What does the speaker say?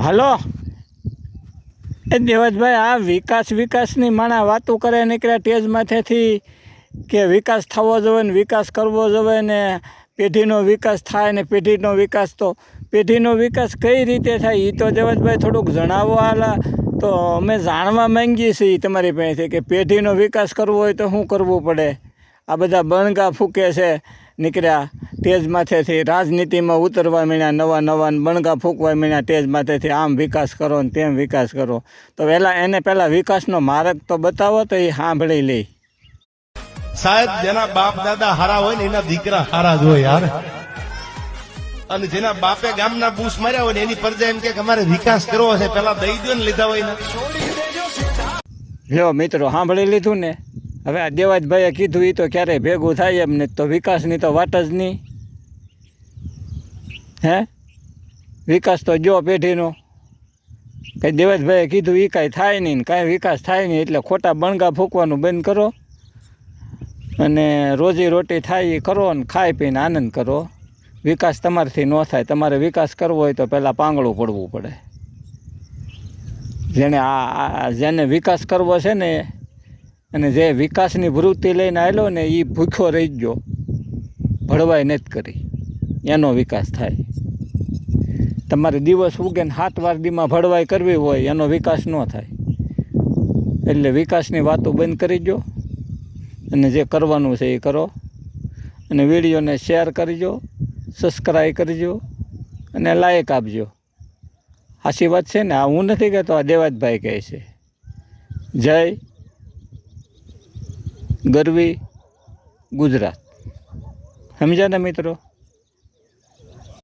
હાલો એ દેવજભાઈ, આ વિકાસની માણા વાતો કરે નીકળ્યા ટેજમાંથેથી કે વિકાસ થવો જોઈએ ને વિકાસ કરવો જોઈએ ને પેઢીનો વિકાસ થાય ને પેઢીનો વિકાસ. તો પેઢીનો વિકાસ કઈ રીતે થાય એ તો દેવજભાઈ થોડુંક જણાવો. હાલા તો અમે જાણવા માંગીએ છીએ તમારી પાસેથી કે પેઢીનો વિકાસ કરવો હોય તો શું કરવું પડે. આ બધા બણગા ફૂકે છે નીકળ્યા ટેજમાંથેથી, રાજનીતિમાં ઉતરવા માંડ્યા, નવા બણગા ફૂંકવા માંડ્યા ટેજમાંથેથી, આમ વિકાસ કરો ને તેમ વિકાસ કરો. તો એને પહેલાં વિકાસનો માર્ગ તો બતાવો તો એ સાંભળી લે. સાહેબ, જેના બાપ દાદા હારા હોય ને એના દીકરા હારા જ હોય યાર. અને જેના બાપે ગામના બૂસ માર્યા હોય ને એની પ્રજા એમ કે અમારે વિકાસ કરવો છે, પેલા દઈ દો ને લીધા હોય ને. લ્યો મિત્રો, સાંભળી લીધું ને. હવે આ દેવાજભાઈએ કીધું એ તો ક્યારેય ભેગું થાય એમ ને. તો વિકાસની તો વાત જ નહીં. હે વિકાસ તો જો પેઢીનો કંઈ દેવાજભાઈએ કીધું એ કાંઈ થાય નહીં ને કાંઈ વિકાસ થાય નહીં. એટલે ખોટા બણગા ફૂંકવાનું બંધ કરો અને રોજી રોટી થાય એ કરો ને ખાઈ પીને આનંદ કરો. વિકાસ તમારાથી ન થાય. તમારે વિકાસ કરવો હોય તો પહેલાં પાંગળું પડવું પડે. જેને વિકાસ કરવો છે ને અને જે વિકાસની વૃત્તિ લઈને આવેલો ને એ ભૂખ્યો રહી ગયો, ભળવાય નથી કરી, એનો વિકાસ થાય. તમારે દિવસ ઉગે ને 7 વાર દીમાં ભળવાઈ કરવી હોય એનો વિકાસ ન થાય. એટલે વિકાસની વાતો બંધ કરી દો અને જે કરવાનું છે એ કરો. અને વિડીયોને શેર કરજો, સબસ્ક્રાઈબ કરજો અને લાઈક આપજો. સાચી વાત છે ને. આ હું નથી કહેતો, આ દેવાજભાઈ કહે છે. જય ગરવી ગુજરાત. સમજ્યા ને મિત્રો?